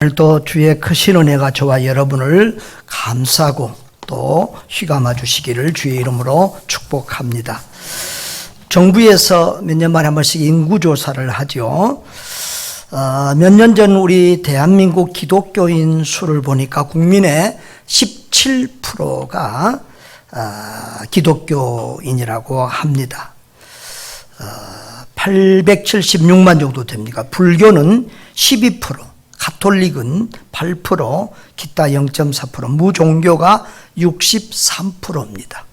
오늘도 주의 크신 은혜가 저와 여러분을 감싸고 또 휘감아 주시기를 주의 이름으로 축복합니다. 정부에서 몇 년 만에 한 번씩 인구조사를 하죠. 몇 년 전 우리 대한민국 기독교인 수를 보니까 국민의 17%가 기독교인이라고 합니다. 876만 정도 됩니다. 불교는 12%, 가톨릭은 8%, 기타 0.4%, 무종교가 63%입니다.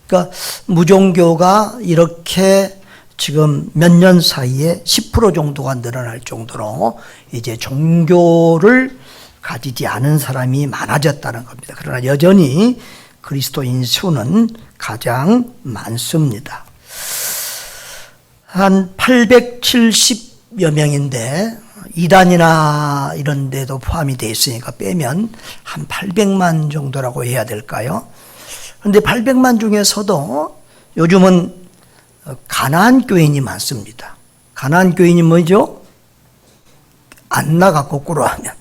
그러니까 무종교가 이렇게 지금 몇 년 사이에 10% 정도가 늘어날 정도로 이제 종교를 가지지 않은 사람이 많아졌다는 겁니다. 그러나 여전히 그리스도인 수는 가장 많습니다. 한 870여 명인데 이단이나 이런 데도 포함이 되어 있으니까 빼면 한 800만 정도라고 해야 될까요? 그런데 800만 중에서도 요즘은 가나안 교인이 많습니다. 가나안 교인이 뭐죠? 안 나가, 거꾸로 하면.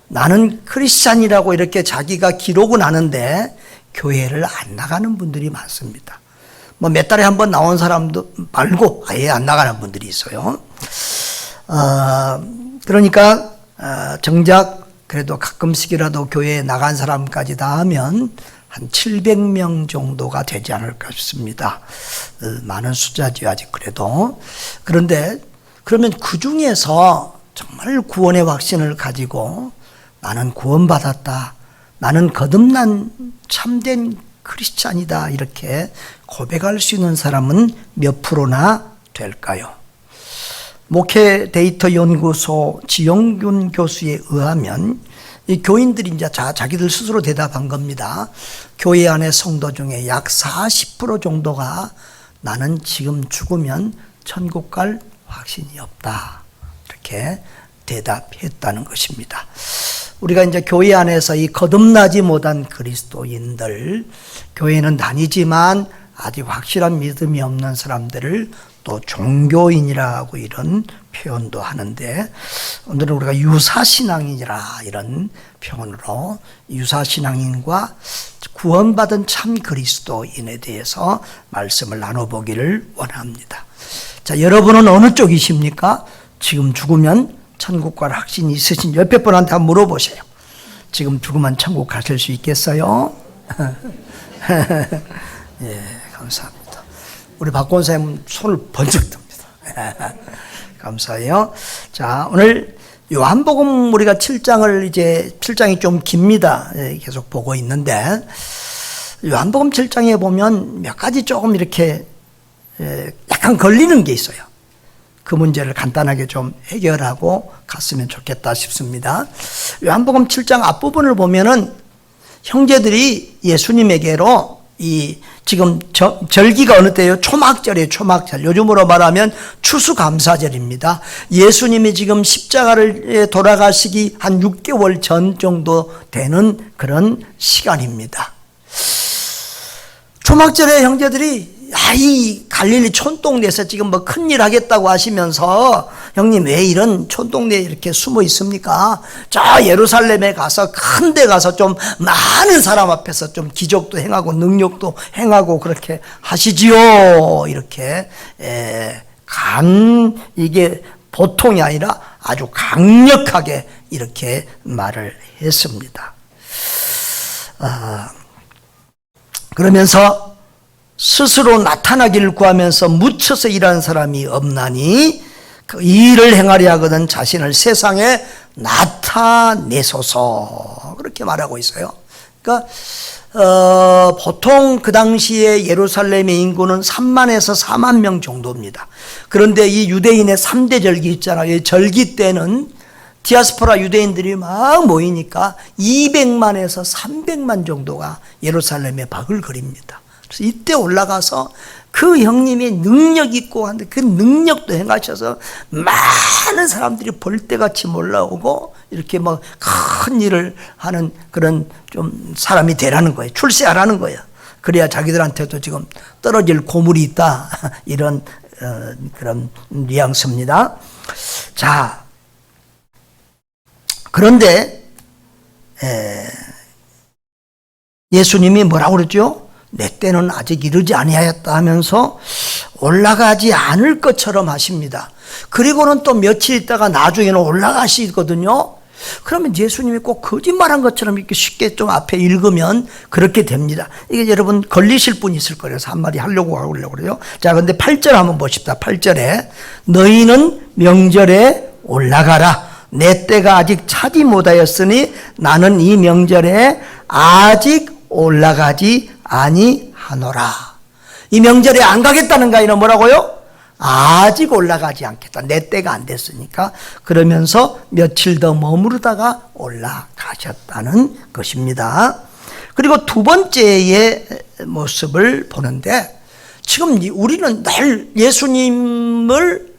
나는 크리스찬이라고 이렇게 자기가 기록은 하는데 교회를 안 나가는 분들이 많습니다. 뭐 몇 달에 한 번 나온 사람도 말고 아예 안 나가는 분들이 있어요. 그러니까 정작 그래도 가끔씩이라도 교회에 나간 사람까지 다 하면 한 700명 정도가 되지 않을까 싶습니다. 많은 숫자죠, 아직 그래도. 그런데 그러면 그 중에서 정말 구원의 확신을 가지고 나는 구원받았다, 나는 거듭난 참된 크리스찬이다, 이렇게 고백할 수 있는 사람은 몇 프로나 될까요? 목회 데이터 연구소 지영균 교수에 의하면 이 교인들이 이제 자기들 스스로 대답한 겁니다. 교회 안의 성도 중에 약 40% 정도가 나는 지금 죽으면 천국 갈 확신이 없다, 이렇게 대답했다는 것입니다. 우리가 이제 교회 안에서 이 거듭나지 못한 그리스도인들, 교회는 다니지만 아직 확실한 믿음이 없는 사람들을 또 종교인이라고 이런 표현도 하는데, 오늘은 우리가 유사신앙인이라 이런 표현으로 유사신앙인과 구원받은 참 그리스도인에 대해서 말씀을 나눠보기를 원합니다. 자, 여러분은 어느 쪽이십니까? 지금 죽으면 천국 갈 확신이 있으신 옆에 분한테 한번 물어보세요. 지금 죽으면 천국 가실 수 있겠어요? 예, 감사합니다. 우리 박 권사님 손을 번쩍 듭니다. 감사해요. 자, 오늘 요한복음 우리가 7장이 좀 깁니다. 계속 보고 있는데, 요한복음 7장에 보면 몇 가지 조금 이렇게 약간 걸리는 게 있어요. 그 문제를 간단하게 좀 해결하고 갔으면 좋겠다 싶습니다. 요한복음 7장 앞부분을 보면은 형제들이 예수님에게로 지금 절기가 어느 때예요? 초막절이에요. 초막절. 요즘으로 말하면 추수감사절입니다. 예수님이 지금 십자가를 돌아가시기 한 6개월 전 정도 되는 그런 시간입니다. 초막절에 형제들이 이 갈릴리 촌동네에서 지금 뭐 큰일 하겠다고 하시면서, 형님 왜 이런 촌동네에 이렇게 숨어 있습니까? 저 예루살렘에 가서 큰 데 가서 좀 많은 사람 앞에서 좀 기적도 행하고 능력도 행하고 그렇게 하시지요. 이렇게 이게 보통이 아니라 아주 강력하게 이렇게 말을 했습니다. 그러면서 스스로 나타나기를 구하면서 묻혀서 일하는 사람이 없나니 그 일을 행하려 하거든 자신을 세상에 나타내소서, 그렇게 말하고 있어요. 그러니까 보통 그 당시에 예루살렘의 인구는 3만에서 4만 명 정도입니다. 그런데 이 유대인의 3대 절기 있잖아요. 이 절기 때는 디아스포라 유대인들이 막 모이니까 200만에서 300만 정도가 예루살렘에 바글거립니다. 그래서 이때 올라가서 그 형님이 능력 있고 한데 그 능력도 행하셔서 많은 사람들이 벌떼같이 몰려오고 이렇게 뭐 큰 일을 하는 그런 좀 사람이 되라는 거예요. 출세하라는 거예요. 그래야 자기들한테도 지금 떨어질 고물이 있다, 이런 그런 뉘앙스입니다. 자, 그런데 예수님이 뭐라고 그랬죠? 내 때는 아직 이르지 아니하였다 하면서 올라가지 않을 것처럼 하십니다. 그리고는 또 며칠 있다가 나중에는 올라가시거든요. 그러면 예수님이 꼭 거짓말한 것처럼 이렇게 쉽게 좀 앞에 읽으면 그렇게 됩니다. 이게 여러분 걸리실 분이 있을 거예요. 그래서 한마디 하려고 그래요. 자, 근데 8절 한번 보십시다. 8절에 너희는 명절에 올라가라. 내 때가 아직 차지 못하였으니 나는 이 명절에 아직 올라가지 아니하노라. 이 명절에 안 가겠다는 가이는 뭐라고요? 아직 올라가지 않겠다. 내 때가 안 됐으니까. 그러면서 며칠 더 머무르다가 올라가셨다는 것입니다. 그리고 두 번째의 모습을 보는데, 지금 우리는 늘 예수님을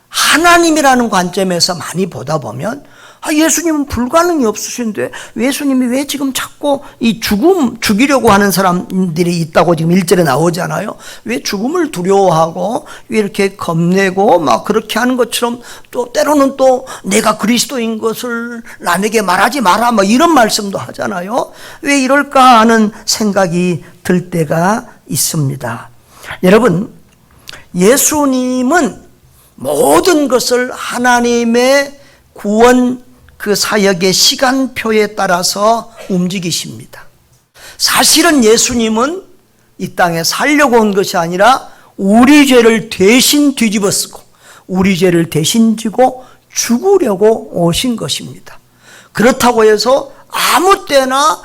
하나님이라는 관점에서 많이 보다 보면 예수님은 불가능이 없으신데 예수님이 왜 지금 자꾸 이 죽이려고 하는 사람들이 있다고 지금 1절에 나오잖아요. 왜 죽음을 두려워하고 왜 이렇게 겁내고 막 그렇게 하는 것처럼, 또 때로는 또 내가 그리스도인 것을 남에게 말하지 마라 막 이런 말씀도 하잖아요. 왜 이럴까 하는 생각이 들 때가 있습니다. 여러분, 예수님은 모든 것을 하나님의 구원 그 사역의 시간표에 따라서 움직이십니다. 사실은 예수님은 이 땅에 살려고 온 것이 아니라 우리 죄를 대신 뒤집어 쓰고 우리 죄를 대신 지고 죽으려고 오신 것입니다. 그렇다고 해서 아무 때나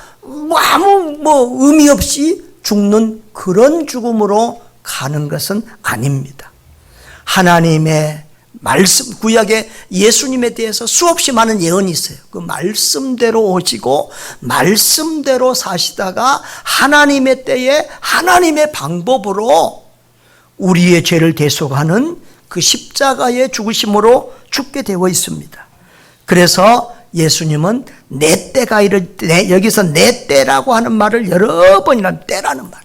아무 의미 없이 죽는 그런 죽음으로 가는 것은 아닙니다. 하나님의 말씀, 구약에 예수님에 대해서 수없이 많은 예언이 있어요. 그 말씀대로 오시고 말씀대로 사시다가 하나님의 때에 하나님의 방법으로 우리의 죄를 대속하는 그 십자가의 죽으심으로 죽게 되어 있습니다. 그래서 예수님은 내 때가 이를 때, 여기서 내 때라고 하는 말을 여러 번이나 때라는 말,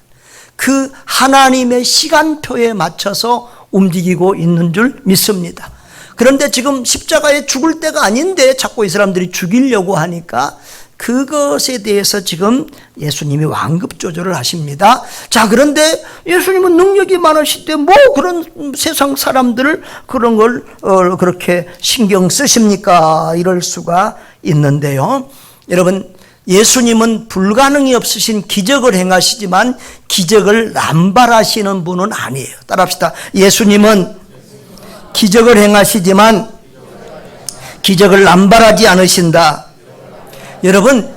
그 하나님의 시간표에 맞춰서 움직이고 있는 줄 믿습니다. 그런데 지금 십자가에 죽을 때가 아닌데 자꾸 이 사람들이 죽이려고 하니까 그것에 대해서 지금 예수님이 완급 조절을 하십니다. 자, 그런데 예수님은 능력이 많으실 때 뭐 그런 세상 사람들을 그런 걸 그렇게 신경 쓰십니까? 이럴 수가 있는데요. 여러분, 예수님은 불가능이 없으신 기적을 행하시지만 기적을 남발하시는 분은 아니에요. 따라합시다. 예수님은 기적을 행하시지만 기적을 남발하지 않으신다. 여러분,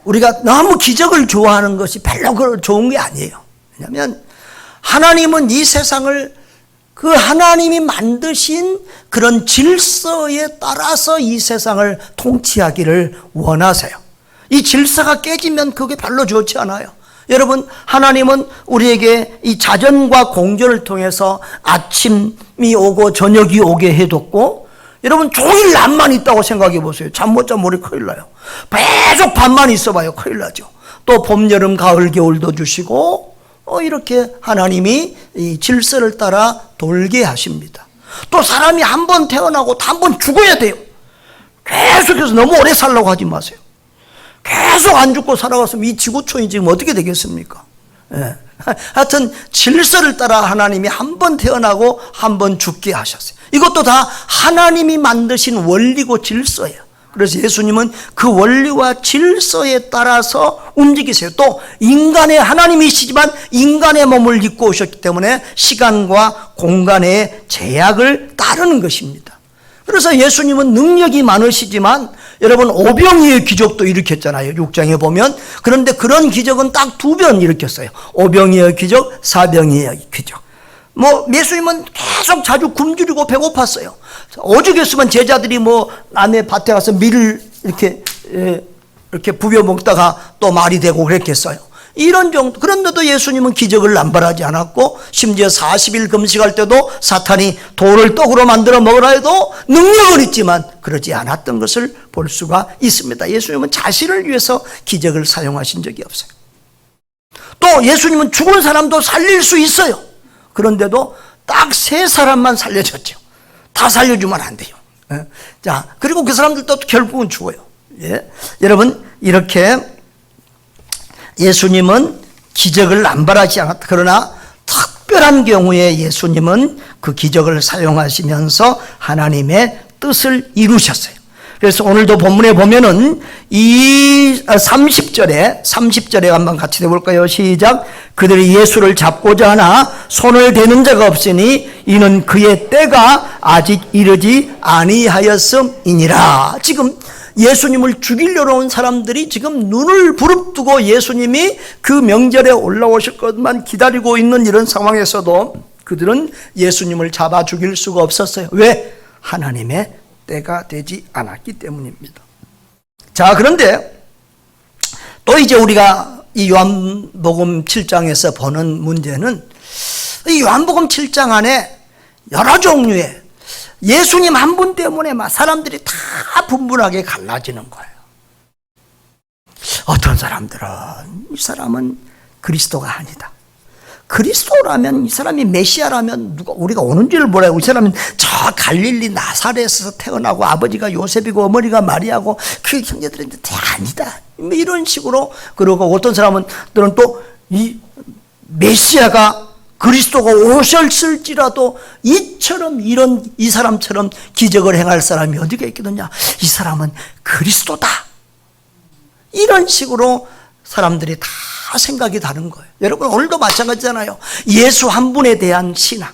우리가 너무 기적을 좋아하는 것이 별로 좋은 게 아니에요. 왜냐하면 하나님은 이 세상을 그 하나님이 만드신 그런 질서에 따라서 이 세상을 통치하기를 원하세요. 이 질서가 깨지면 그게 별로 좋지 않아요. 여러분, 하나님은 우리에게 이 자전과 공전을 통해서 아침이 오고 저녁이 오게 해뒀고, 여러분 종일 낮만 있다고 생각해 보세요. 잠 못 자면 우리 큰일 나요. 계속 밤만 있어봐요. 큰일 나죠. 또 봄, 여름, 가을, 겨울도 주시고 이렇게 하나님이 이 질서를 따라 돌게 하십니다. 또 사람이 한 번 태어나고 한 번 죽어야 돼요. 계속해서 너무 오래 살라고 하지 마세요. 계속 안 죽고 살아갔으면 이 지구촌이 지금 어떻게 되겠습니까? 예. 하여튼 질서를 따라 하나님이 한 번 태어나고 한 번 죽게 하셨어요. 이것도 다 하나님이 만드신 원리고 질서예요. 그래서 예수님은 그 원리와 질서에 따라서 움직이세요. 또 인간의 하나님이시지만 인간의 몸을 입고 오셨기 때문에 시간과 공간의 제약을 따르는 것입니다. 그래서 예수님은 능력이 많으시지만 여러분 오병이의 기적도 일으켰잖아요. 6장에 보면. 그런데 그런 기적은 딱 2번 일으켰어요. 오병이의 기적, 사병이의 기적. 예수님은 계속 자주 굶주리고 배고팠어요. 오죽했으면 제자들이 남의 밭에 가서 밀을 이렇게 부벼 먹다가 또 말이 되고 그랬겠어요. 이런 정도. 그런데도 예수님은 기적을 남발하지 않았고, 심지어 40일 금식할 때도 사탄이 돌을 떡으로 만들어 먹으라 해도 능력은 있지만 그러지 않았던 것을 볼 수가 있습니다. 예수님은 자신을 위해서 기적을 사용하신 적이 없어요. 또 예수님은 죽은 사람도 살릴 수 있어요. 그런데도 딱 3사람만 살려줬죠. 다 살려주면 안 돼요. 자, 그리고 그 사람들도 결국은 죽어요. 예. 여러분, 이렇게 예수님은 기적을 남발하지 않았다. 그러나 특별한 경우에 예수님은 그 기적을 사용하시면서 하나님의 뜻을 이루셨어요. 그래서 오늘도 본문에 보면은 이 30절에 한번 같이 해볼까요? 시작. 그들이 예수를 잡고자 하나 손을 대는 자가 없으니 이는 그의 때가 아직 이르지 아니하였음이니라. 지금 예수님을 죽이려고 온 사람들이 지금 눈을 부릅뜨고 예수님이 그 명절에 올라오실 것만 기다리고 있는 이런 상황에서도 그들은 예수님을 잡아 죽일 수가 없었어요. 왜? 하나님의 때가 되지 않았기 때문입니다. 자, 그런데 또 이제 우리가 이 요한복음 7장에서 보는 문제는 이 요한복음 7장 안에 여러 종류의 예수님 한 분 때문에 막 사람들이 다 분분하게 갈라지는 거예요. 어떤 사람들은 이 사람은 그리스도가 아니다. 그리스도라면 이 사람이 메시아라면 누가 우리가 오는 줄 몰라요. 이 사람은 저 갈릴리 나사렛에서 태어나고 아버지가 요셉이고 어머니가 마리아고 그 형제들은 아니다. 이런 식으로. 그러고 어떤 사람들은 또 이 메시아가 그리스도가 오셨을지라도 이 사람처럼 기적을 행할 사람이 어디가 있겠느냐. 이 사람은 그리스도다. 이런 식으로 사람들이 다 생각이 다른 거예요. 여러분, 오늘도 마찬가지잖아요. 예수 한 분에 대한 신앙.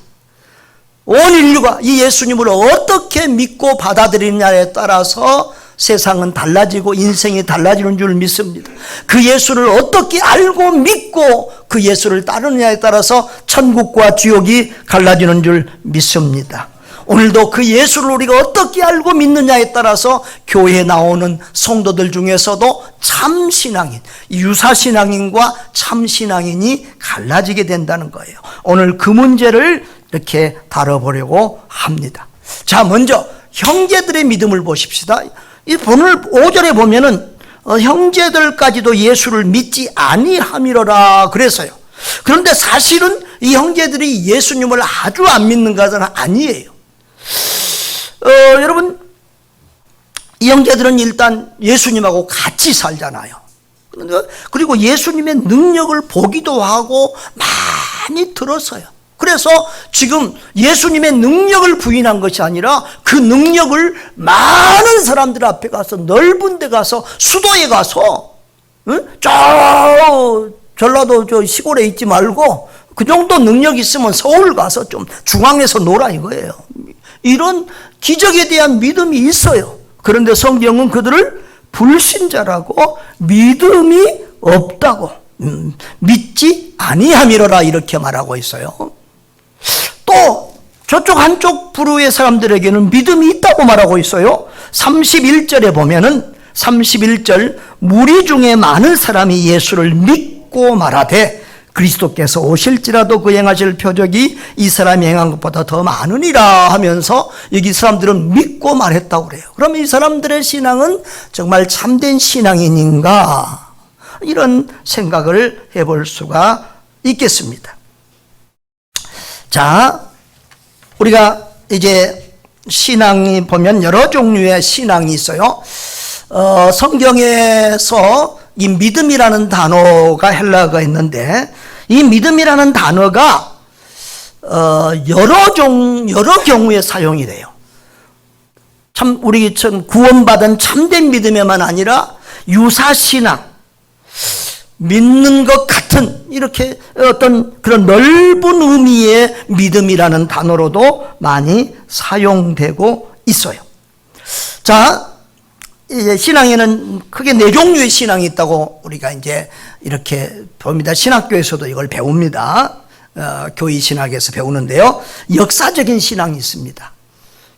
온 인류가 이 예수님을 어떻게 믿고 받아들이느냐에 따라서 세상은 달라지고 인생이 달라지는 줄 믿습니다. 그 예수를 어떻게 알고 믿고 그 예수를 따르느냐에 따라서 천국과 지옥이 갈라지는 줄 믿습니다. 오늘도 그 예수를 우리가 어떻게 알고 믿느냐에 따라서 교회에 나오는 성도들 중에서도 참신앙인, 유사신앙인과 참신앙인이 갈라지게 된다는 거예요. 오늘 그 문제를 이렇게 다뤄보려고 합니다. 자, 먼저 형제들의 믿음을 보십시다. 이 오늘 5절에 보면은 형제들까지도 예수를 믿지 아니함이로라 그래서요. 그런데 사실은 이 형제들이 예수님을 아주 안 믿는 것은 아니에요. 여러분, 이 형제들은 일단 예수님하고 같이 살잖아요. 그리고 예수님의 능력을 보기도 하고 많이 들었어요. 그래서 지금 예수님의 능력을 부인한 것이 아니라 그 능력을 많은 사람들 앞에 가서 넓은 데 가서 수도에 가서 저 전라도 저 시골에 있지 말고 그 정도 능력 있으면 서울 가서 좀 중앙에서 놀아 이거예요. 이런 기적에 대한 믿음이 있어요. 그런데 성경은 그들을 불신자라고 믿음이 없다고 믿지 아니함이로라 이렇게 말하고 있어요. 또 저쪽 한쪽 부류의 사람들에게는 믿음이 있다고 말하고 있어요. 31절에 보면은 31절 무리 중에 많은 사람이 예수를 믿고 말하되 그리스도께서 오실지라도 그 행하실 표적이 이 사람이 행한 것보다 더 많으니라 하면서 여기 사람들은 믿고 말했다고 그래요. 그럼 이 사람들의 신앙은 정말 참된 신앙인인가? 이런 생각을 해볼 수가 있겠습니다. 자, 우리가 이제 신앙이 보면 여러 종류의 신앙이 있어요. 성경에서 이 믿음이라는 단어가 헬라어가 있는데 이 믿음이라는 단어가 여러 경우에 사용이 돼요. 참 우리 구원받은 참된 믿음에만 아니라 유사신앙, 믿는 것 같은 이렇게 어떤 그런 넓은 의미의 믿음이라는 단어로도 많이 사용되고 있어요. 자, 이제 신앙에는 크게 4종류의 신앙이 있다고 우리가 이제 이렇게 봅니다. 신학교에서도 이걸 배웁니다. 교의 신학에서 배우는데요. 역사적인 신앙이 있습니다.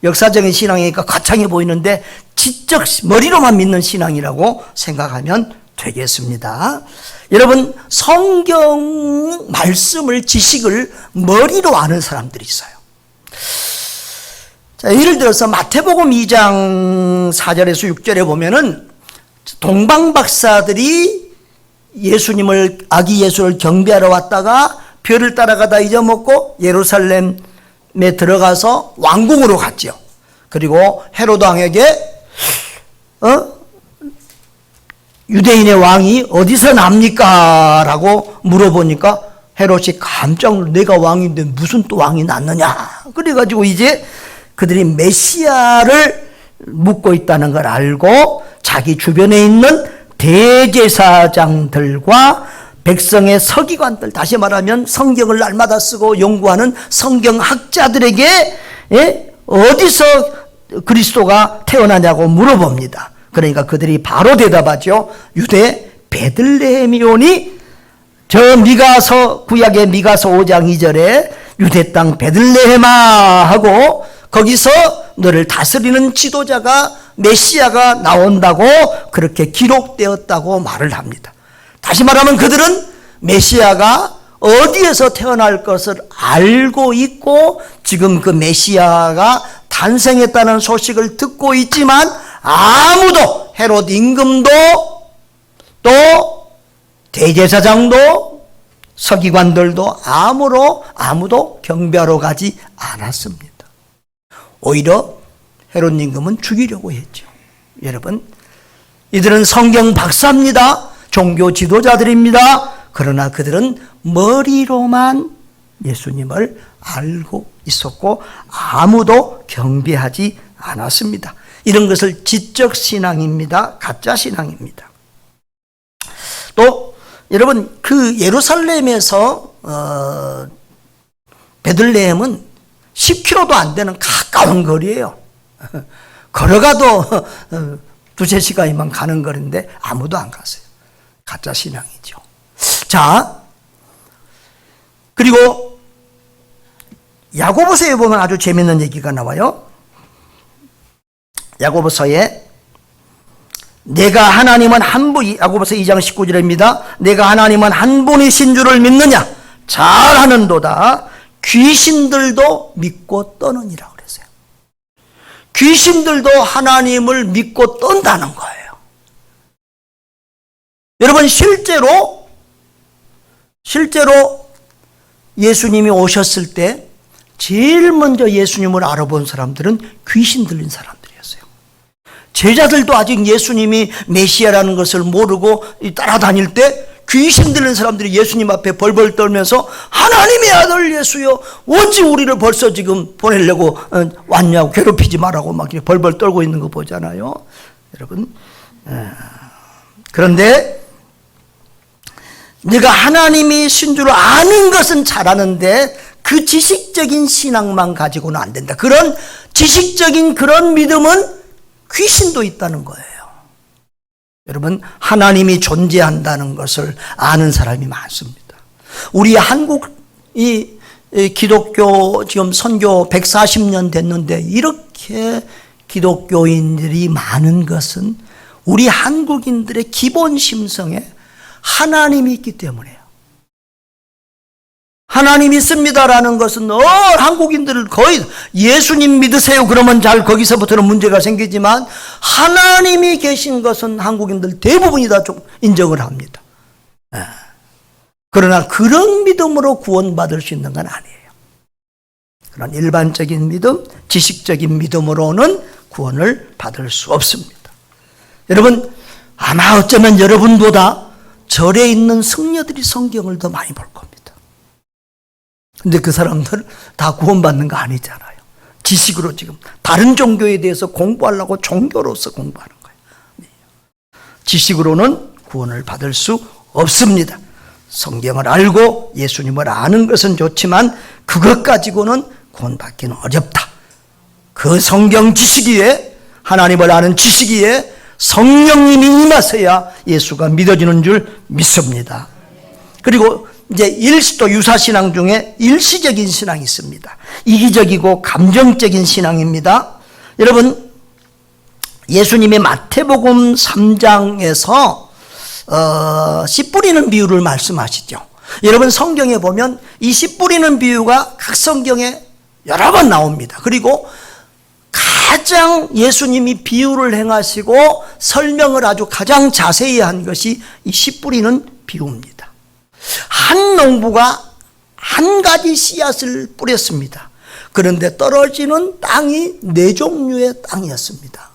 역사적인 신앙이니까 거창해 보이는데 지적 머리로만 믿는 신앙이라고 생각하면 되겠습니다. 여러분, 성경 말씀을 지식을 머리로 아는 사람들이 있어요. 자, 예를 들어서 마태복음 2장 4절에서 6절에 보면은 동방박사들이 아기 예수를 경배하러 왔다가 별을 따라가다 잊어먹고 예루살렘에 들어가서 왕궁으로 갔죠. 그리고 헤로드 왕에게 유대인의 왕이 어디서 납니까? 라고 물어보니까 헤롯이 깜짝 놀라, 내가 왕인데 무슨 또 왕이 났느냐? 그래가지고 이제 그들이 메시아를 묻고 있다는 걸 알고 자기 주변에 있는 대제사장들과 백성의 서기관들, 다시 말하면 성경을 날마다 쓰고 연구하는 성경학자들에게 어디서 그리스도가 태어나냐고 물어봅니다. 그러니까 그들이 바로 대답하죠. 유대 베들레헴이오니, 저 미가서, 구약의 미가서 5장 2절에 유대 땅 베들레헴아 하고 거기서 너를 다스리는 지도자가, 메시아가 나온다고 그렇게 기록되었다고 말을 합니다. 다시 말하면 그들은 메시아가 어디에서 태어날 것을 알고 있고 지금 그 메시아가 탄생했다는 소식을 듣고 있지만 아무도, 헤롯 임금도 또 대제사장도 서기관들도 아무도 경배하러 가지 않았습니다. 오히려 헤롯 임금은 죽이려고 했죠. 여러분, 이들은 성경 박사입니다. 종교 지도자들입니다. 그러나 그들은 머리로만 예수님을 알고 있었고 아무도 경배하지 않았습니다. 이런 것을 지적신앙입니다. 가짜신앙입니다. 또 여러분, 그 예루살렘에서 베들레헴은 10km도 안 되는 가까운 거리예요. 걸어가도 두세 시간이면 가는 거리인데 아무도 안 갔어요. 가짜 신앙이죠. 자, 그리고 야고보서에 보면 아주 재밌는 얘기가 나와요. 야고보서에 내가 하나님은 한 분, 야고보서 2장 19절입니다. 내가 하나님은 한 분이신 줄을 믿느냐? 잘하는도다. 귀신들도 믿고 떠느니라 그랬어요. 귀신들도 하나님을 믿고 떤다는 거예요. 여러분, 실제로 예수님이 오셨을 때 제일 먼저 예수님을 알아본 사람들은 귀신 들린 사람들이었어요. 제자들도 아직 예수님이 메시아라는 것을 모르고 따라다닐 때 귀신 들린 사람들이 예수님 앞에 벌벌 떨면서 하나님의 아들 예수여, 어찌 우리를 벌써 지금 보내려고 왔냐고, 괴롭히지 말라고 막 벌벌 떨고 있는 거 보잖아요. 여러분, 그런데 네가 하나님이 신 줄 아는 것은 잘하는데 그 지식적인 신앙만 가지고는 안 된다. 그런 지식적인 그런 믿음은 귀신도 있다는 거예요. 여러분, 하나님이 존재한다는 것을 아는 사람이 많습니다. 우리 한국 이 기독교 지금 선교 140년 됐는데 이렇게 기독교인들이 많은 것은 우리 한국인들의 기본 심성에 하나님이 있기 때문에요. 하나님 있습니다라는 것은 한국인들을 거의 예수님 믿으세요 그러면 잘 거기서부터는 문제가 생기지만 하나님이 계신 것은 한국인들 대부분이 다 좀 인정을 합니다. 그러나 그런 믿음으로 구원받을 수 있는 건 아니에요. 그런 일반적인 믿음, 지식적인 믿음으로는 구원을 받을 수 없습니다. 여러분, 아마 어쩌면 여러분보다 절에 있는 승려들이 성경을 더 많이 볼 겁니다. 근데 그 사람들 다 구원받는 거 아니잖아요. 지식으로 지금 다른 종교에 대해서 공부하려고 종교로서 공부하는 거예요. 지식으로는 구원을 받을 수 없습니다. 성경을 알고 예수님을 아는 것은 좋지만 그것 가지고는 구원받기는 어렵다. 그 성경 지식 위에, 하나님을 아는 지식 위에 성령님이 임하셔야 예수가 믿어지는 줄 믿습니다. 그리고 이제 일시도 유사신앙 중에 일시적인 신앙이 있습니다. 이기적이고 감정적인 신앙입니다. 여러분, 예수님이 마태복음 3장에서 씨 뿌리는 비유를 말씀하시죠. 여러분, 성경에 보면 이 씨 뿌리는 비유가 각 성경에 여러 번 나옵니다. 그리고 가장 예수님이 비유를 행하시고 설명을 아주 가장 자세히 한 것이 이 씨 뿌리는 비유입니다. 한 농부가 한 가지 씨앗을 뿌렸습니다. 그런데 떨어지는 땅이 네 종류의 땅이었습니다.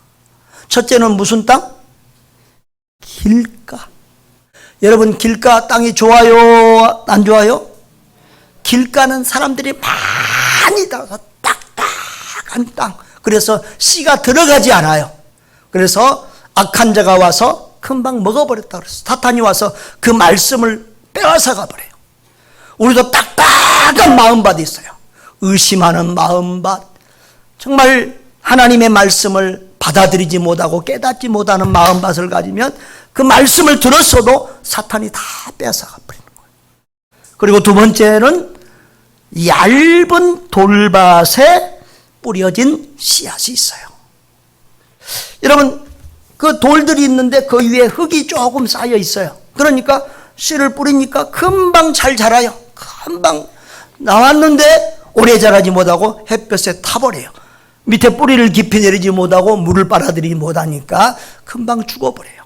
첫째는 무슨 땅? 길가. 여러분, 길가 땅이 좋아요? 안 좋아요? 길가는 사람들이 많이 나가서 딱딱한 땅. 그래서 씨가 들어가지 않아요. 그래서 악한 자가 와서 금방 먹어버렸다 그랬어. 사탄이 와서 그 말씀을 빼앗아 가버려요. 우리도 딱딱한 마음밭이 있어요. 의심하는 마음밭. 정말 하나님의 말씀을 받아들이지 못하고 깨닫지 못하는 마음밭을 가지면 그 말씀을 들었어도 사탄이 다 빼앗아가 버리는 거예요. 그리고 두 번째는 얇은 돌밭에 뿌려진 씨앗이 있어요. 여러분, 그 돌들이 있는데 그 위에 흙이 조금 쌓여 있어요. 그러니까 씨를 뿌리니까 금방 잘 자라요. 금방 나왔는데 오래 자라지 못하고 햇볕에 타버려요. 밑에 뿌리를 깊이 내리지 못하고 물을 빨아들이지 못하니까 금방 죽어버려요.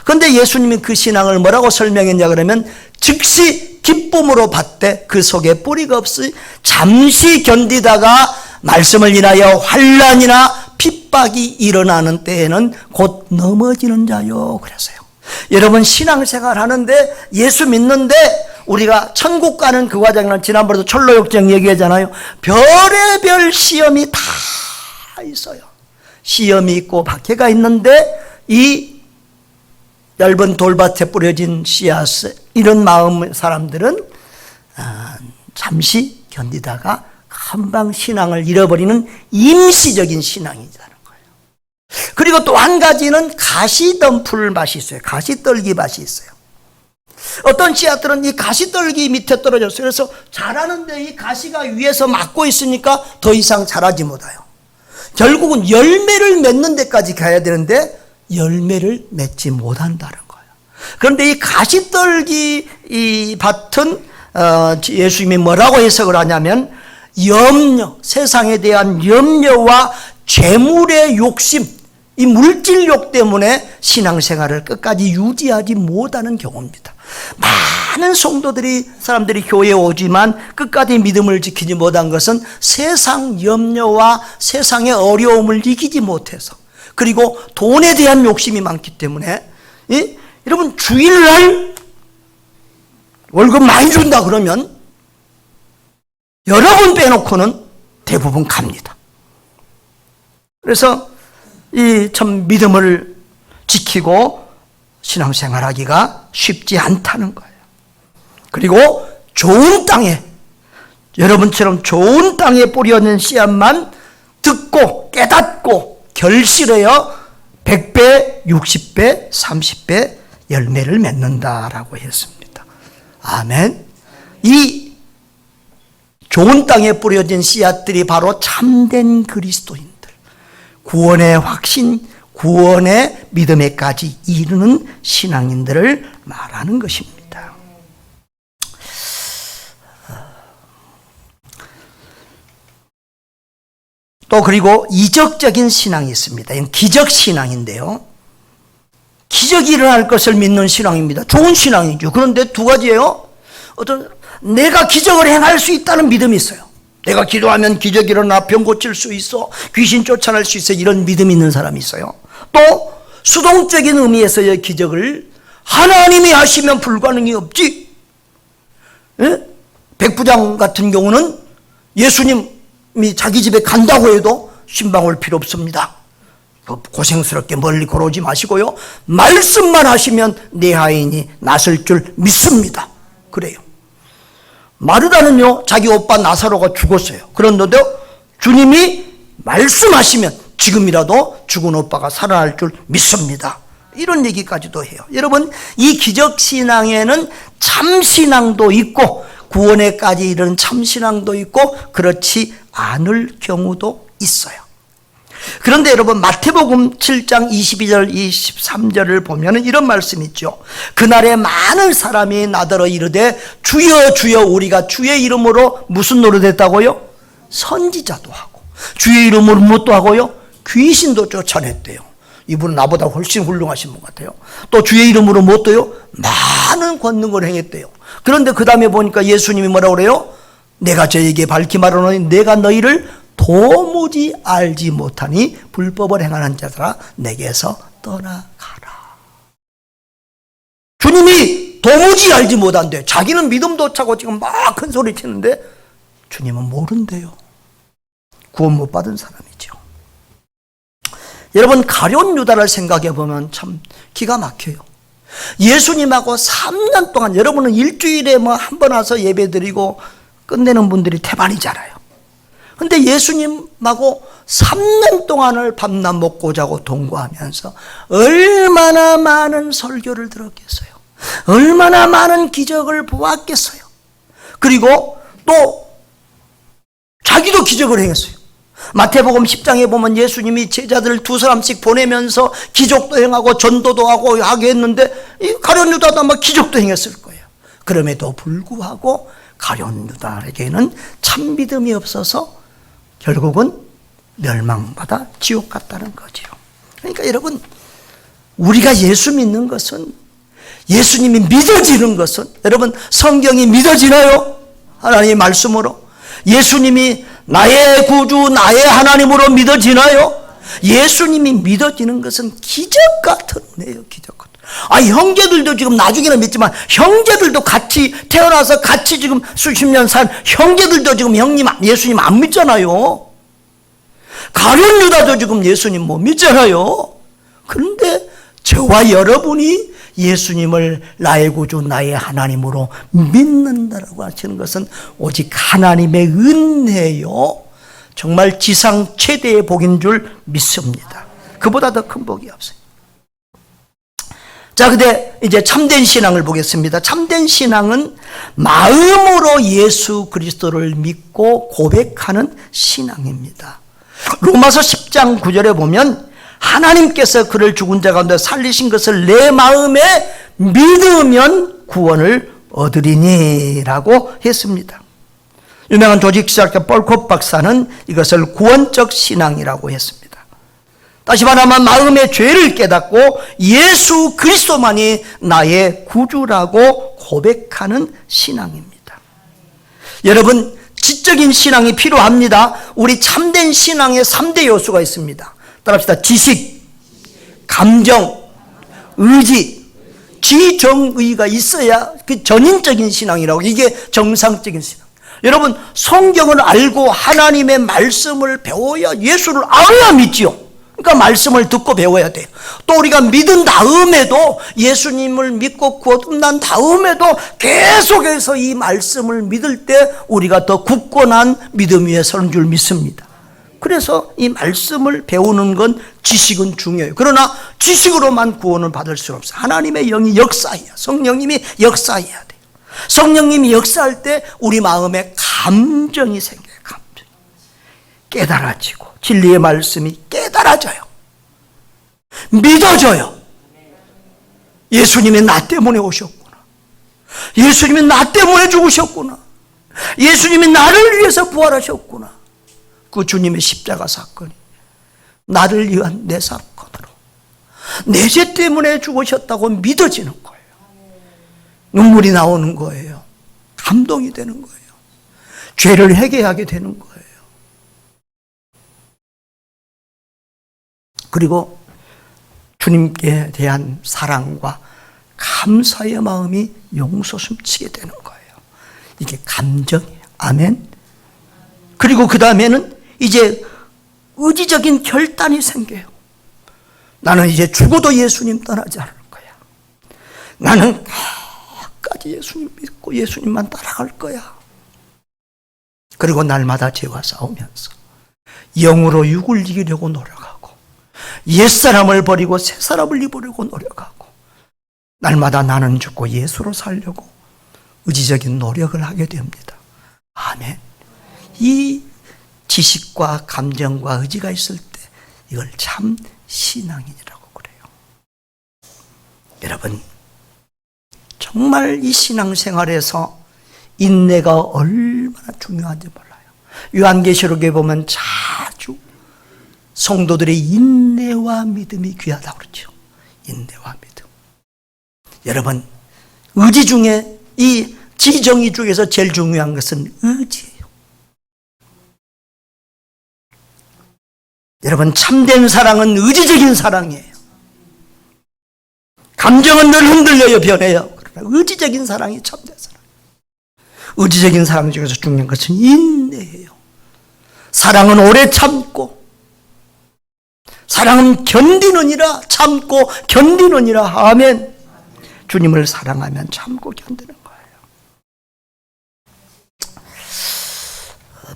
그런데 예수님이 그 신앙을 뭐라고 설명했냐 그러면 즉시 기쁨으로 받되 그 속에 뿌리가 없이 잠시 견디다가 말씀을 인하여 환난이나 핍박이 일어나는 때에는 곧 넘어지는 자요 그랬어요. 여러분, 신앙생활 하는데 예수 믿는데 우리가 천국 가는 그 과정은 지난번에도 철로역정 얘기하잖아요. 별의별 시험이 다 있어요. 시험이 있고 박해가 있는데 이 얇은 돌밭에 뿌려진 씨앗, 이런 마음 사람들은 잠시 견디다가 금방 신앙을 잃어버리는 임시적인 신앙이라는 거예요. 그리고 또 한 가지는 가시덤불 맛이 있어요. 가시떨기 맛이 있어요. 어떤 씨앗들은 이 가시떨기 밑에 떨어졌어요. 그래서 자라는데 이 가시가 위에서 막고 있으니까 더 이상 자라지 못해요. 결국은 열매를 맺는 데까지 가야 되는데 열매를 맺지 못한다는 거예요. 그런데 이 가시떨기 이 밭은 예수님이 뭐라고 해석을 하냐면 염려, 세상에 대한 염려와 재물의 욕심, 이 물질욕 때문에 신앙생활을 끝까지 유지하지 못하는 경우입니다. 많은 성도들이, 사람들이 교회에 오지만 끝까지 믿음을 지키지 못한 것은 세상 염려와 세상의 어려움을 이기지 못해서, 그리고 돈에 대한 욕심이 많기 때문에, 여러분, 주일날 월급 많이 준다 그러면 여러 번 빼놓고는 대부분 갑니다. 그래서 이 참 믿음을 지키고 신앙생활하기가 쉽지 않다는 거예요. 그리고 좋은 땅에, 여러분처럼 좋은 땅에 뿌려진 씨앗만 듣고 깨닫고 결실하여 100배, 60배, 30배 열매를 맺는다라고 했습니다. 아멘. 이 좋은 땅에 뿌려진 씨앗들이 바로 참된 그리스도인들, 구원의 확신, 구원의 믿음에까지 이르는 신앙인들을 말하는 것입니다. 또 그리고 이적적인 신앙이 있습니다. 이건 기적신앙인데요. 기적이 일어날 것을 믿는 신앙입니다. 좋은 신앙이죠. 그런데 두 가지예요. 어떤 내가 기적을 행할 수 있다는 믿음이 있어요. 내가 기도하면 기적이 일어나 병 고칠 수 있어, 귀신 쫓아낼 수 있어, 이런 믿음이 있는 사람이 있어요. 또 수동적인 의미에서의 기적을 하나님이 하시면 불가능이 없지. 백부장 같은 경우는 예수님이 자기 집에 간다고 해도 신방 올 필요 없습니다. 고생스럽게 멀리 걸어오지 마시고요, 말씀만 하시면 내 하인이 낫을 줄 믿습니다. 그래요. 마르다는요, 자기 오빠 나사로가 죽었어요. 그런데도 주님이 말씀하시면 지금이라도 죽은 오빠가 살아날 줄 믿습니다. 이런 얘기까지도 해요. 여러분, 이 기적신앙에는 참신앙도 있고 구원에까지 이르는 참신앙도 있고 그렇지 않을 경우도 있어요. 그런데 여러분, 마태복음 7장 22절 23절을 보면 이런 말씀이 있죠. 그날에 많은 사람이 나더러 이르되 주여 주여, 우리가 주의 이름으로 무슨 노릇했다고요? 선지자도 하고 주의 이름으로 무엇도 하고요? 귀신도 쫓아냈대요. 이분은 나보다 훨씬 훌륭하신 분 같아요. 또 주의 이름으로 무엇도요? 많은 권능을 행했대요. 그런데 그 다음에 보니까 예수님이 뭐라고 그래요? 내가 저에게 밝히 말하노니 내가 너희를 도무지 알지 못하니 불법을 행하는 자들아 내게서 떠나가라. 주님이 도무지 알지 못한대. 자기는 믿음도 차고 지금 막 큰 소리 치는데 주님은 모른대요. 구원 못 받은 사람이죠. 여러분, 가룟 유다를 생각해 보면 참 기가 막혀요. 예수님하고 3년 동안, 여러분은 일주일에 뭐 한 번 와서 예배 드리고 끝내는 분들이 태반이잖아요. 근데 예수님하고 3년 동안을 밤낮 먹고 자고 동거하면서 얼마나 많은 설교를 들었겠어요. 얼마나 많은 기적을 보았겠어요. 그리고 또 자기도 기적을 행했어요. 마태복음 10장에 보면 예수님이 제자들 2사람씩 보내면서 기적도 행하고 전도도 하고 하게 했는데 이 가룟 유다도 아마 기적도 행했을 거예요. 그럼에도 불구하고 가룟 유다에게는 참 믿음이 없어서 결국은 멸망받아 지옥 갔다는 거죠. 그러니까 여러분, 우리가 예수 믿는 것은, 예수님이 믿어지는 것은, 여러분 성경이 믿어지나요? 하나님의 말씀으로 예수님이 나의 구주, 나의 하나님으로 믿어지나요? 예수님이 믿어지는 것은 기적 같은 은혜예요. 기적 같은. 형제들도 지금 나중에는 믿지만 형제들도 같이 태어나서 같이 지금 수십 년 산 형제들도 지금 예수님 안 믿잖아요. 가룟 유다도 지금 예수님 못 믿잖아요. 그런데 저와 여러분이 예수님을 나의 구주, 나의 하나님으로 믿는다라고 하시는 것은 오직 하나님의 은혜요, 정말 지상 최대의 복인 줄 믿습니다. 그보다 더 큰 복이 없어요. 자, 근데 이제 참된 신앙을 보겠습니다. 참된 신앙은 마음으로 예수 그리스도를 믿고 고백하는 신앙입니다. 로마서 10장 9절에 보면 하나님께서 그를 죽은 자 가운데 살리신 것을 내 마음에 믿으면 구원을 얻으리니 라고 했습니다. 유명한 조직사학자 폴컵 박사는 이것을 구원적 신앙이라고 했습니다. 다시 말하면 마음의 죄를 깨닫고 예수 그리스도만이 나의 구주라고 고백하는 신앙입니다. 여러분, 지적인 신앙이 필요합니다. 우리 참된 신앙에 3대 요소가 있습니다. 따라합시다. 지식, 감정, 의지. 지정의가 있어야 그 전인적인 신앙이라고, 이게 정상적인 신앙. 여러분, 성경을 알고 하나님의 말씀을 배워야, 예수를 알아야 믿지요. 그러니까 말씀을 듣고 배워야 돼요. 또 우리가 믿은 다음에도, 예수님을 믿고 구원 난 다음에도 계속해서 이 말씀을 믿을 때 우리가 더 굳건한 믿음 위에 서는 줄 믿습니다. 그래서 이 말씀을 배우는 건, 지식은 중요해요. 그러나 지식으로만 구원을 받을 수는 없어요. 하나님의 영이 역사해야, 성령님이 역사해야 돼요. 성령님이 역사할 때 우리 마음에 감정이 생겨요. 감정. 깨달아지고 진리의 말씀이 깨달아져요. 믿어져요. 예수님이 나 때문에 오셨구나. 예수님이 나 때문에 죽으셨구나. 예수님이 나를 위해서 부활하셨구나. 그 주님의 십자가 사건이 나를 위한 내 사건으로 내 죄 때문에 죽으셨다고 믿어지는 거예요. 눈물이 나오는 거예요. 감동이 되는 거예요. 죄를 회개하게 되는 거예요. 그리고 주님께 대한 사랑과 감사의 마음이 용솟음치게 되는 거예요. 이게 감정이에요. 아멘. 그리고 그 다음에는 이제 의지적인 결단이 생겨요. 나는 이제 죽어도 예수님 떠나지 않을 거야. 나는 끝까지 예수님 믿고 예수님만 따라갈 거야. 그리고 날마다 죄와 싸우면서 영으로 육을 이기려고 노력하고, 옛사람을 버리고 새사람을 입으려고 노력하고, 날마다 나는 죽고 예수로 살려고 의지적인 노력을 하게 됩니다. 아멘. 이 지식과 감정과 의지가 있을 때 이걸 참 신앙인이라고 그래요. 여러분, 정말 이 신앙생활에서 인내가 얼마나 중요한지 몰라요. 요한계시록에 보면 자주 성도들의 인내와 믿음이 귀하다고 그러죠. 인내와 믿음. 여러분, 의지 중에, 이 지정의 중에서 제일 중요한 것은 의지예요. 여러분, 참된 사랑은 의지적인 사랑이에요. 감정은 늘 흔들려요, 변해요. 그러나 의지적인 사랑이 참된 사랑. 의지적인 사랑 중에서 중요한 것은 인내예요. 사랑은 오래 참고, 사랑은 견디느니라, 참고 견디느니라. 아멘. 주님을 사랑하면 참고 견디는 거예요.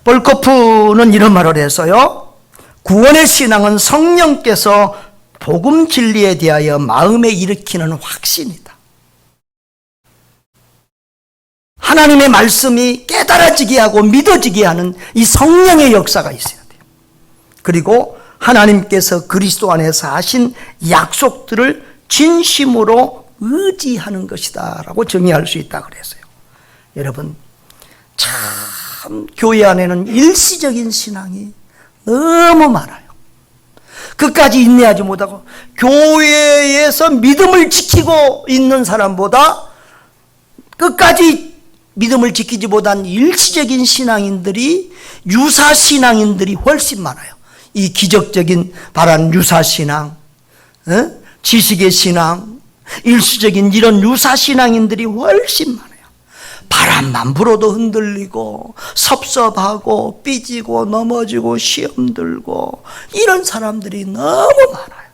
볼코프는 이런 말을 해서요, 구원의 신앙은 성령께서 복음 진리에 대하여 마음에 일으키는 확신이다. 하나님의 말씀이 깨달아지게 하고 믿어지게 하는 이 성령의 역사가 있어야 돼요. 그리고 하나님께서 그리스도 안에서 하신 약속들을 진심으로 의지하는 것이다 라고 정의할 수 있다 그랬어요. 여러분, 참 교회 안에는 일시적인 신앙이 너무 많아요. 끝까지 인내하지 못하고 교회에서 믿음을 지키고 있는 사람보다 끝까지 믿음을 지키지 못한 일시적인 신앙인들이, 유사 신앙인들이 훨씬 많아요. 이 기적적인 바란 유사 신앙, 지식의 신앙, 일시적인 이런 유사 신앙인들이 훨씬 많아요. 바람만 불어도 흔들리고 섭섭하고 삐지고 넘어지고 시험 들고 이런 사람들이 너무 많아요.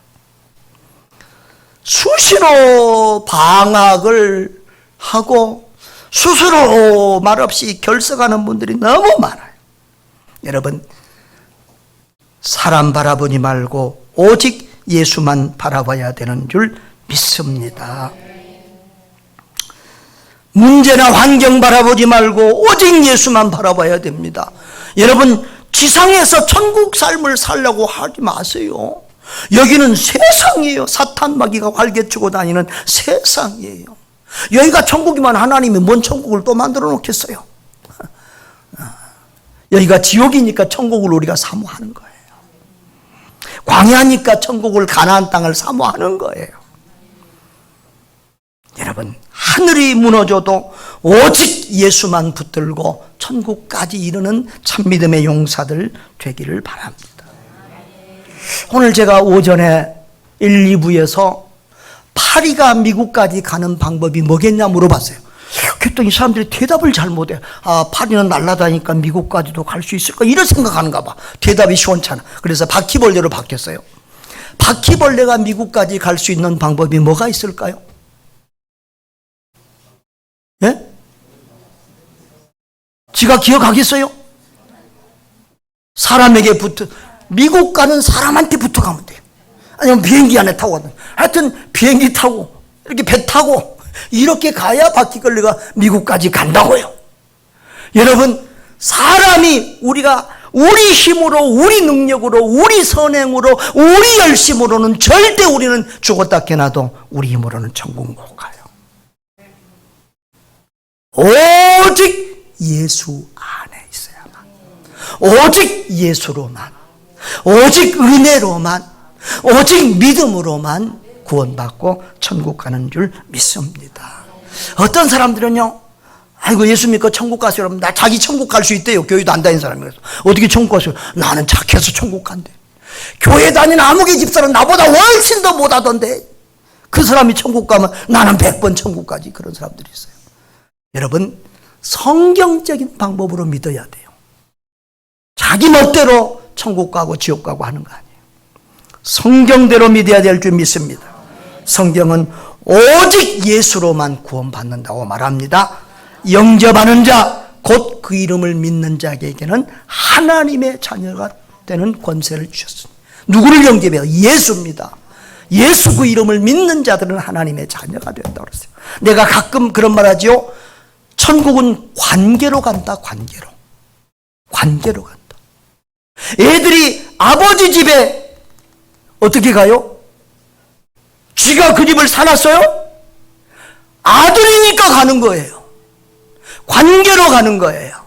수시로 방학을 하고 스스로 말없이 결석하는 분들이 너무 많아요. 여러분, 사람 바라보지 말고 오직 예수만 바라봐야 되는 줄 믿습니다. 문제나 환경 바라보지 말고 오직 예수만 바라봐야 됩니다. 여러분, 지상에서 천국 삶을 살려고 하지 마세요. 여기는 세상이에요. 사탄 마귀가 활개치고 다니는 세상이에요. 여기가 천국이면 하나님이 뭔 천국을 또 만들어 놓겠어요. 여기가 지옥이니까 천국을 우리가 사모하는 거예요. 광야니까 천국을, 가나안 땅을 사모하는 거예요. 여러분, 하늘이 무너져도 오직 예수만 붙들고 천국까지 이르는 참믿음의 용사들 되기를 바랍니다. 오늘 제가 오전에 1, 2부에서 파리가 미국까지 가는 방법이 뭐겠냐 물어봤어요. 그랬더니 사람들이 대답을 잘 못해. 아, 파리는 날아다니까 미국까지도 갈 수 있을까? 이런 생각하는가 봐. 대답이 시원찮아. 그래서 바퀴벌레로 바뀌었어요. 바퀴벌레가 미국까지 갈 수 있는 방법이 뭐가 있을까요? 예? 지가 기억하겠어요? 사람에게 미국 가는 사람한테 붙어가면 돼요. 아니면 비행기 안에 타고 가든. 하여튼 비행기 타고 이렇게 배 타고 이렇게 가야 바퀴벌레가 미국까지 간다고요. 여러분, 사람이 우리가 우리 힘으로, 우리 능력으로, 우리 선행으로, 우리 열심으로는 절대 우리는 죽었다 깨나도 우리 힘으로는 천국 못 가요. 오직 예수 안에 있어야만, 오직 예수로만, 오직 은혜로만, 오직 믿음으로만 구원받고 천국 가는 줄 믿습니다. 어떤 사람들은요, 아이고 예수 믿고 천국 가세요. 여러분, 나 자기 천국 갈 수 있대요. 교회도 안 다니는 사람이라서. 어떻게 천국 가세요? 나는 착해서 천국 간대. 교회 다니는 아무개 집사는 나보다 훨씬 더 못하던데 그 사람이 천국 가면 나는 100번 천국 가지. 그런 사람들이 있어요. 여러분, 성경적인 방법으로 믿어야 돼요. 자기 멋대로 천국 가고 지옥 가고 하는 거 아니에요. 성경대로 믿어야 될 줄 믿습니다. 성경은 오직 예수로만 구원받는다고 말합니다. 영접하는 자, 곧 그 이름을 믿는 자에게는 하나님의 자녀가 되는 권세를 주셨습니다. 누구를 영접해요? 예수입니다. 예수 그 이름을 믿는 자들은 하나님의 자녀가 된다고 그랬어요. 내가 가끔 그런 말 하지요. 천국은 관계로 간다. 관계로 간다. 애들이 아버지 집에 어떻게 가요? 쥐가 그 집을 사놨어요? 아들이니까 가는 거예요. 관계로 가는 거예요.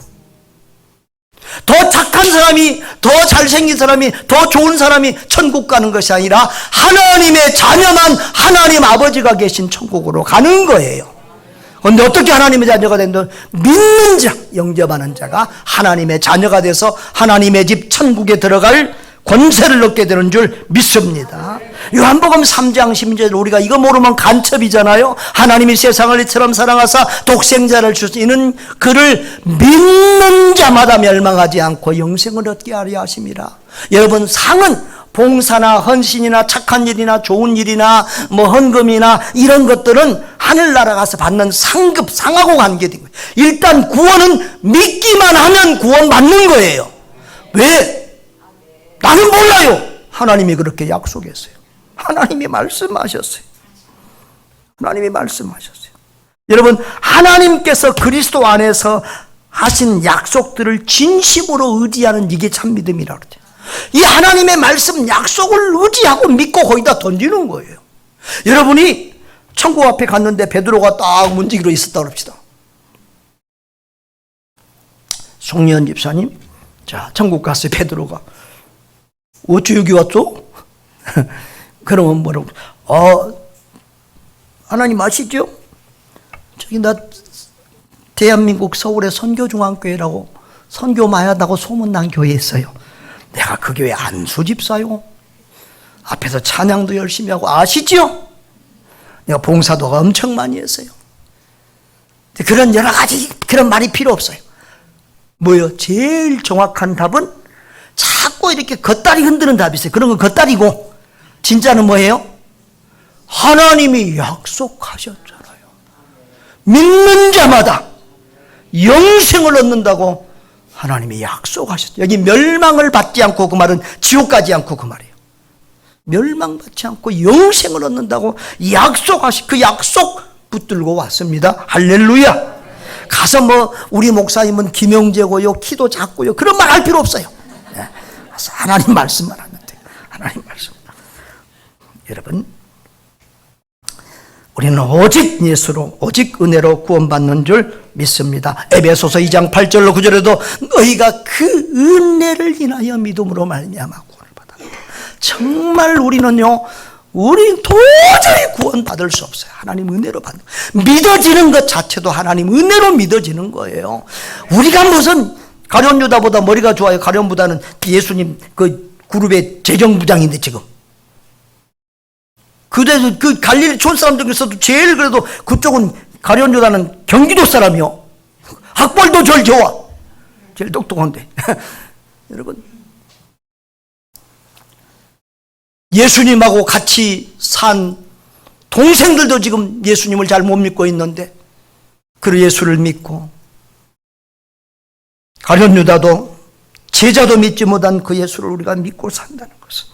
더 착한 사람이, 더 잘생긴 사람이, 더 좋은 사람이 천국 가는 것이 아니라 하나님의 자녀만 하나님 아버지가 계신 천국으로 가는 거예요. 그런데 어떻게 하나님의 자녀가 된다? 믿는 자, 영접하는 자가 하나님의 자녀가 돼서 하나님의 집 천국에 들어갈 권세를 얻게 되는 줄 믿습니다. 요한복음 3장 10절 우리가 이거 모르면 간첩이잖아요. 하나님이 세상을 이처럼 사랑하사 독생자를 주시 이는 그를 믿는 자마다 멸망하지 않고 영생을 얻게 하려 하심이라. 여러분, 상은 봉사나 헌신이나 착한 일이나 좋은 일이나 뭐 헌금이나 이런 것들은 하늘나라 가서 받는 상급, 상하고 관계된 거예요. 일단 구원은 믿기만 하면 구원 받는 거예요. 왜? 나는 몰라요. 하나님이 그렇게 약속했어요. 하나님이 말씀하셨어요. 하나님이 말씀하셨어요. 여러분, 하나님께서 그리스도 안에서 하신 약속들을 진심으로 의지하는 이게 참 믿음이라고 그러죠. 이 하나님의 말씀 약속을 의지하고 믿고 거기다 던지는 거예요. 여러분이 천국 앞에 갔는데 베드로가 딱 문지기로 있었다 그럽시다. 송리현 집사님, 자, 천국 갔어요. 베드로가 어째 여기 왔죠? 그러면 뭐라고? 하나님 아시죠? 저기 나 대한민국 서울의 선교중앙교회라고 선교 많이 하다고 소문난 교회에 있어요. 내가 그 교회 안수집사요. 앞에서 찬양도 열심히 하고 아시죠? 내가 봉사도 엄청 많이 했어요. 그런 여러 가지 그런 말이 필요 없어요. 뭐요? 제일 정확한 답은 자꾸 이렇게 겉다리 흔드는 답이 있어요. 그런 건 겉다리고 진짜는 뭐예요? 하나님이 약속하셨잖아요. 믿는 자마다 영생을 얻는다고 하나님이 약속하셨죠. 여기 멸망을 받지 않고 그 말은 지옥 가지 않고 그 말이에요. 멸망받지 않고 영생을 얻는다고 약속하시 그 약속 붙들고 왔습니다. 할렐루야. 가서 뭐 우리 목사님은 김영재고요, 키도 작고요, 그런 말 할 필요 없어요. 그래서 하나님 말씀만 하면 돼요. 하나님 말씀. 여러분, 우리는 오직 예수로 오직 은혜로 구원받는 줄 믿습니다. 에베소서 2장 8절로 9절에도 너희가 그 은혜를 인하여 믿음으로 말미암아 구원을 받았다. 정말 우리는요, 우리 도저히 구원받을 수 없어요. 하나님 은혜로 받는 믿어지는 것 자체도 하나님 은혜로 믿어지는 거예요. 우리가 무슨 가룟유다보다 머리가 좋아요. 가룟보다는 예수님 그 그룹의 재정부장인데 지금 그래서 그 갈릴리 촌 사람들 중에서도 제일 그래도 그쪽은 가룟유다는 경기도 사람이요. 학벌도 제일 좋아. 제일 똑똑한데. 여러분, 예수님하고 같이 산 동생들도 지금 예수님을 잘 못 믿고 있는데 그 예수를 믿고 가룟유다도 제자도 믿지 못한 그 예수를 우리가 믿고 산다는 것은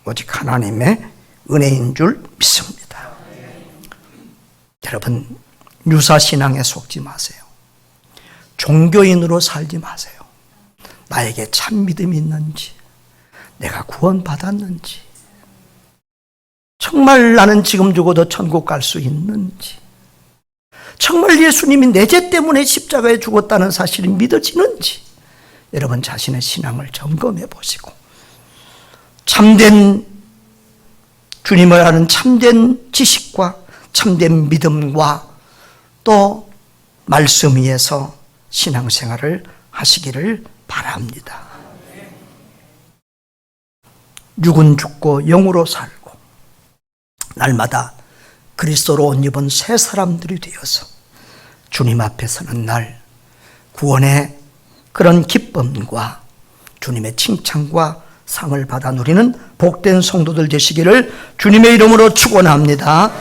오직 하나님의 은혜인 줄 믿습니다. 여러분, 유사신앙에 속지 마세요. 종교인으로 살지 마세요. 나에게 참 믿음이 있는지, 내가 구원받았는지, 정말 나는 지금 죽어도 천국 갈 수 있는지, 정말 예수님이 내 죄 때문에 십자가에 죽었다는 사실이 믿어지는지, 여러분 자신의 신앙을 점검해 보시고 참된 주님을 아는 참된 지식과 참된 믿음과 또 말씀 위에서 신앙생활을 하시기를 바랍니다. 육은 죽고 영으로 살고 날마다 그리스도로 옷 입은 새 사람들이 되어서 주님 앞에 서는 날 구원의 그런 기쁨과 주님의 칭찬과 상을 받아 누리는 복된 성도들 되시기를 주님의 이름으로 축원합니다.